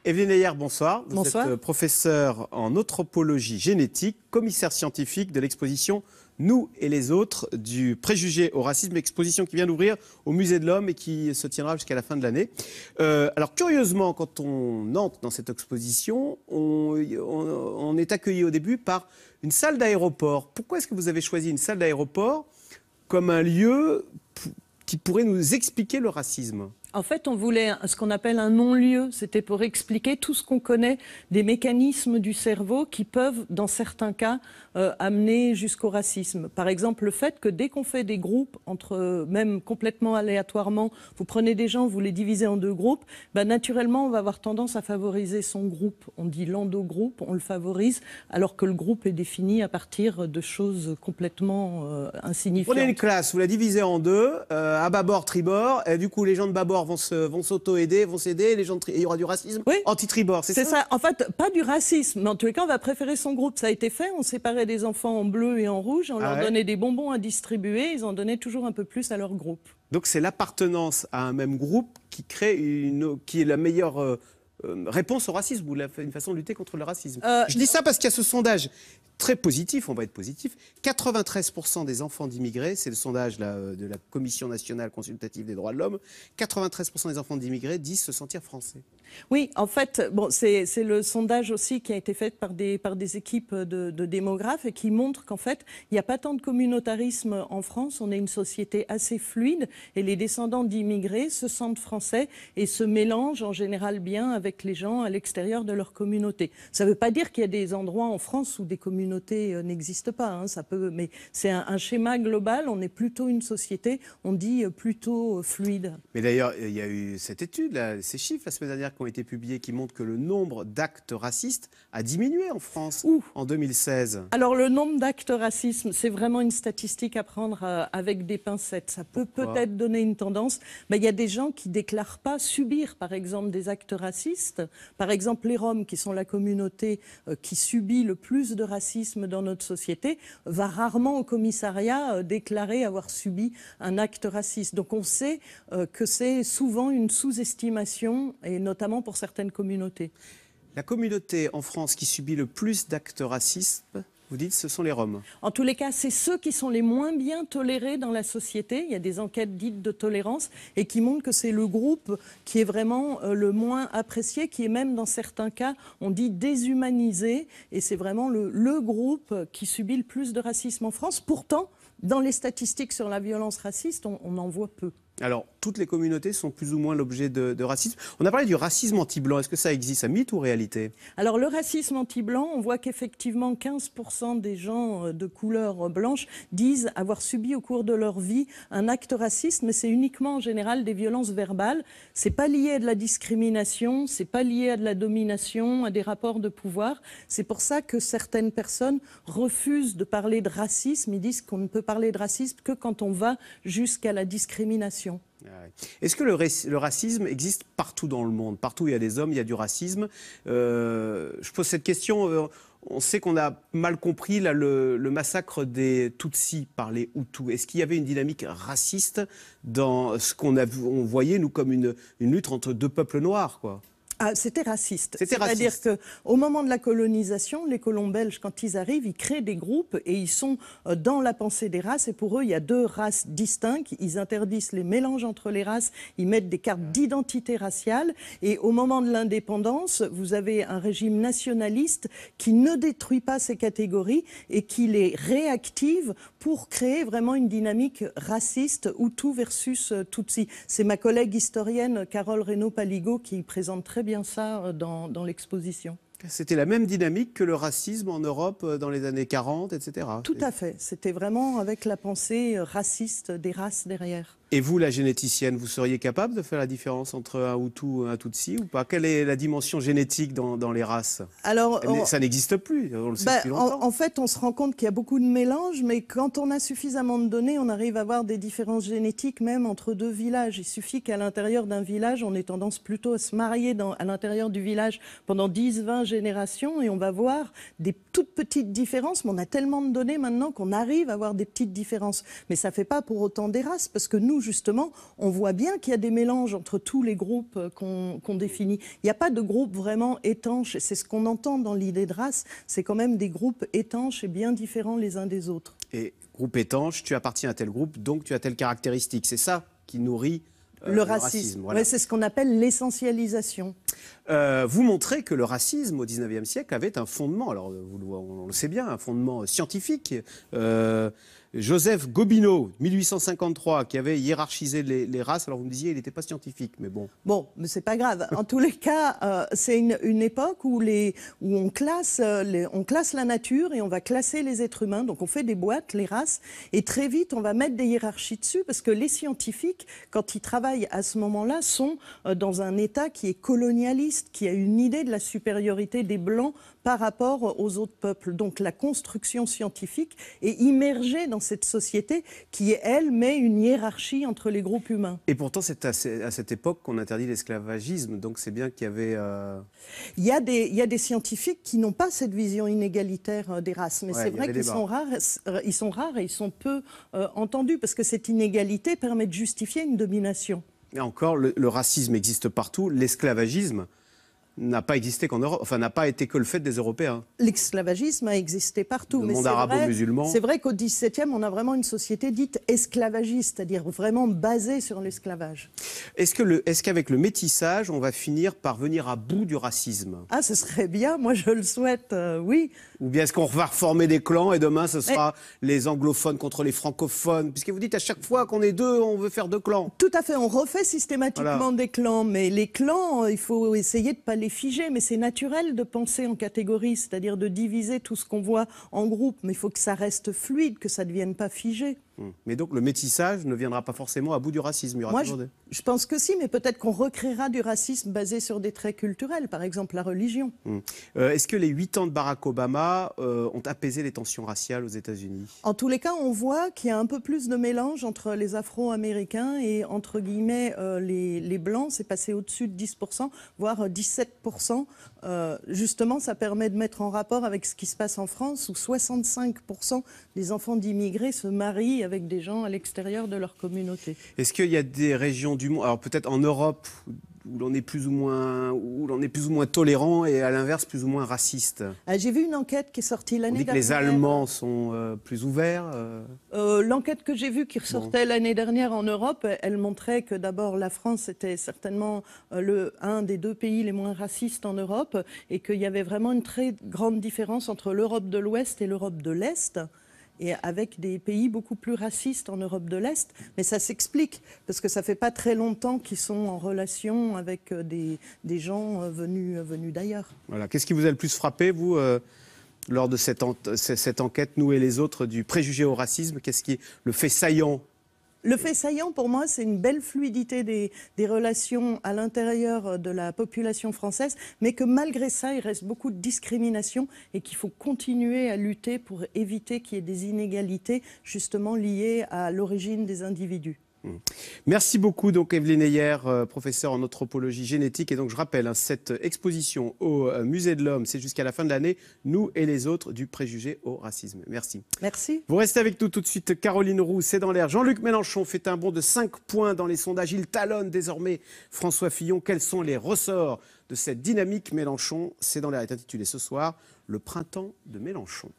Evelyne Ayer, bonsoir. Vous Bonsoir. êtes professeure en anthropologie génétique, commissaire scientifique de l'exposition Nous et les autres, du préjugé au racisme, exposition qui vient d'ouvrir au Musée de l'Homme et qui se tiendra jusqu'à la fin de l'année. Alors curieusement, quand on entre dans cette exposition, on est accueilli au début par une salle d'aéroport. Pourquoi est-ce que vous avez choisi une salle d'aéroport comme un lieu qui pourrait nous expliquer le racisme ? En fait, on voulait ce qu'on appelle un non-lieu. C'était pour expliquer tout ce qu'on connaît des mécanismes du cerveau qui peuvent, dans certains cas, amener jusqu'au racisme. Par exemple, le fait que dès qu'on fait des groupes, même complètement aléatoirement, vous prenez des gens, vous les divisez en deux groupes, naturellement, on va avoir tendance à favoriser son groupe. On dit l'endogroupe, on le favorise, alors que le groupe est défini à partir de choses complètement insignifiantes. Prenez une classe, vous la divisez en deux, à bâbord, tribord, et du coup, les gens de bâbord vont s'auto-aider, vont s'aider, il y aura du racisme anti-tribord, c'est ça. En fait, pas du racisme, mais en tous les cas, on va préférer son groupe. Ça a été fait, on séparait des enfants en bleu et en rouge, on leur donnait des bonbons à distribuer, ils en donnaient toujours un peu plus à leur groupe. Donc c'est l'appartenance à un même groupe qui qui est la meilleure réponse au racisme, ou une façon de lutter contre le racisme. Je dis ça parce qu'il y a ce sondage très positif, on va être positif. 93% des enfants d'immigrés, c'est le sondage de la Commission nationale consultative des droits de l'homme, 93% des enfants d'immigrés disent se sentir français. Oui, en fait, c'est le sondage aussi qui a été fait par des équipes de démographes et qui montre qu'en fait, il n'y a pas tant de communautarisme en France. On est une société assez fluide et les descendants d'immigrés se sentent français et se mélangent en général bien avec les gens à l'extérieur de leur communauté. Ça ne veut pas dire qu'il y a des endroits en France où des communautés n'existent pas, hein, mais c'est un schéma global. On est plutôt une société, on dit plutôt fluide. Mais d'ailleurs, il y a eu cette étude, ces chiffres la semaine dernière qui ont été publiés, qui montrent que le nombre d'actes racistes a diminué en France en 2016. Alors le nombre d'actes racistes, c'est vraiment une statistique à prendre avec des pincettes. Ça peut peut-être donner une tendance, mais il y a des gens qui ne déclarent pas subir, par exemple, des actes racistes. Par exemple, les Roms, qui sont la communauté qui subit le plus de racisme dans notre société, va rarement au commissariat déclarer avoir subi un acte raciste. Donc on sait que c'est souvent une sous-estimation, et notamment pour certaines communautés. La communauté en France qui subit le plus d'actes racistes, vous dites, ce sont les Roms. En tous les cas, c'est ceux qui sont les moins bien tolérés dans la société. Il y a des enquêtes dites de tolérance et qui montrent que c'est le groupe qui est vraiment le moins apprécié, qui est même dans certains cas, on dit déshumanisé. Et c'est vraiment le groupe qui subit le plus de racisme en France. Pourtant, dans les statistiques sur la violence raciste, on en voit peu. Alors, toutes les communautés sont plus ou moins l'objet de racisme. On a parlé du racisme anti-blanc. Est-ce que ça existe, un mythe ou réalité ? Alors, le racisme anti-blanc, on voit qu'effectivement 15% des gens de couleur blanche disent avoir subi au cours de leur vie un acte raciste, mais c'est uniquement en général des violences verbales. C'est pas lié à de la discrimination, c'est pas lié à de la domination, à des rapports de pouvoir. C'est pour ça que certaines personnes refusent de parler de racisme. Ils disent qu'on ne peut parler de racisme que quand on va jusqu'à la discrimination. Est-ce que le racisme existe partout dans le monde ? Partout où il y a des hommes, il y a du racisme. Je pose cette question, on sait qu'on a mal compris le massacre des Tutsis par les Hutus. Est-ce qu'il y avait une dynamique raciste dans ce qu'on voyait, nous, comme une lutte entre deux peuples noirs, quoi ? C'était raciste. C'est-à-dire qu'au moment de la colonisation, les colons belges, quand ils arrivent, ils créent des groupes et ils sont dans la pensée des races. Et pour eux, il y a deux races distinctes. Ils interdisent les mélanges entre les races. Ils mettent des cartes d'identité raciale. Et au moment de l'indépendance, vous avez un régime nationaliste qui ne détruit pas ces catégories et qui les réactive pour créer vraiment une dynamique raciste, Hutu versus Tutsi. C'est ma collègue historienne Carole Reynaud-Paligot qui présente très bien ça dans l'exposition. C'était la même dynamique que le racisme en Europe dans les années 40, etc. Tout à fait. C'était vraiment avec la pensée raciste des races derrière. Et vous, la généticienne, vous seriez capable de faire la différence entre un Hutu et un Tutsi ou pas ? Quelle est la dimension génétique dans les races ? Alors, ça n'existe plus, on le sait depuis longtemps. En fait, on se rend compte qu'il y a beaucoup de mélanges, mais quand on a suffisamment de données, on arrive à avoir des différences génétiques même entre deux villages. Il suffit qu'à l'intérieur d'un village, on ait tendance plutôt à se marier à l'intérieur du village pendant 10-20 générations et on va voir des toutes petites différences, mais on a tellement de données maintenant qu'on arrive à avoir des petites différences. Mais ça ne fait pas pour autant des races, parce que nous, justement, on voit bien qu'il y a des mélanges entre tous les groupes qu'on définit. Il n'y a pas de groupe vraiment étanche. C'est ce qu'on entend dans l'idée de race. C'est quand même des groupes étanches et bien différents les uns des autres. Et groupe étanche, tu appartiens à tel groupe, donc tu as telle caractéristique. C'est ça qui nourrit le racisme. Voilà. Ouais, c'est ce qu'on appelle l'essentialisation. Vous montrez que le racisme au XIXe siècle avait un fondement, alors on le sait bien, un fondement scientifique. Joseph Gobineau, 1853, qui avait hiérarchisé les races. Alors vous me disiez, il n'était pas scientifique, mais bon. Bon, mais c'est pas grave. En tous les cas, c'est une époque où on classe la nature et on va classer les êtres humains. Donc on fait des boîtes, les races, et très vite on va mettre des hiérarchies dessus parce que les scientifiques, quand ils travaillent à ce moment-là, sont dans un état qui est colonialiste, qui a une idée de la supériorité des Blancs par rapport aux autres peuples. Donc la construction scientifique est immergée dans cette société qui, elle, met une hiérarchie entre les groupes humains. Et pourtant, c'est à cette époque qu'on interdit l'esclavagisme, donc c'est bien qu'il y avait... Il y a des scientifiques qui n'ont pas cette vision inégalitaire des races, mais c'est vrai qu'ils sont rares et ils sont peu entendus, parce que cette inégalité permet de justifier une domination. Et encore, le racisme existe partout, l'esclavagisme n'a pas existé qu'en Europe, enfin n'a pas été que le fait des Européens. L'esclavagisme a existé partout. Le monde arabo-musulman. C'est vrai qu'au XVIIe, on a vraiment une société dite esclavagiste, c'est-à-dire vraiment basée sur l'esclavage. Est-ce qu'avec le métissage, on va finir par venir à bout du racisme? Ah, ce serait bien, moi je le souhaite, oui. Ou bien est-ce qu'on va reformer des clans et demain ce sera les anglophones contre les francophones? Puisque vous dites à chaque fois qu'on est deux, on veut faire deux clans. Tout à fait, on refait systématiquement des clans, mais les clans, il faut essayer de ne pas les figer, mais c'est naturel de penser en catégories, c'est-à-dire de diviser tout ce qu'on voit en groupe, mais il faut que ça reste fluide, que ça ne devienne pas figé. Mais donc le métissage ne viendra pas forcément à bout du racisme. Moi, je pense que si, mais peut-être qu'on recréera du racisme basé sur des traits culturels, par exemple la religion. Est-ce que les 8 ans de Barack Obama ont apaisé les tensions raciales aux États-Unis? En tous les cas, on voit qu'il y a un peu plus de mélange entre les Afro-Américains et, entre guillemets, les Blancs. C'est passé au-dessus de 10%, voire 17%. Justement, ça permet de mettre en rapport avec ce qui se passe en France, où 65% des enfants d'immigrés se marient avec des gens à l'extérieur de leur communauté. Est-ce qu'il y a des régions du monde, alors peut-être en Europe, où l'on est plus ou moins tolérant et à l'inverse plus ou moins raciste? J'ai vu une enquête qui est sortie l'année dernière. On dit que les Allemands sont plus ouverts. L'enquête que j'ai vue qui ressortait l'année dernière en Europe, elle montrait que d'abord la France était certainement un des 2 pays les moins racistes en Europe et qu'il y avait vraiment une très grande différence entre l'Europe de l'Ouest et l'Europe de l'Est. Et avec des pays beaucoup plus racistes en Europe de l'Est. Mais ça s'explique, parce que ça ne fait pas très longtemps qu'ils sont en relation avec des gens venus d'ailleurs. Voilà. Qu'est-ce qui vous a le plus frappé, vous, lors de cette enquête, nous et les autres, du préjugé au racisme? Qu'est-ce qui est le fait saillant? Le fait saillant, pour moi, c'est une belle fluidité des relations à l'intérieur de la population française, mais que malgré ça, il reste beaucoup de discrimination et qu'il faut continuer à lutter pour éviter qu'il y ait des inégalités justement liées à l'origine des individus. Merci beaucoup, donc Evelyne Heyer, professeure en anthropologie génétique. Et donc je rappelle, cette exposition au Musée de l'Homme, c'est jusqu'à la fin de l'année, nous et les autres, du préjugé au racisme. Merci. Merci. Vous restez avec nous tout de suite. Caroline Roux, c'est dans l'air. Jean-Luc Mélenchon fait un bond de 5 points dans les sondages. Il talonne désormais François Fillon. Quels sont les ressorts de cette dynamique Mélenchon? C'est dans l'air est intitulé ce soir, le printemps de Mélenchon.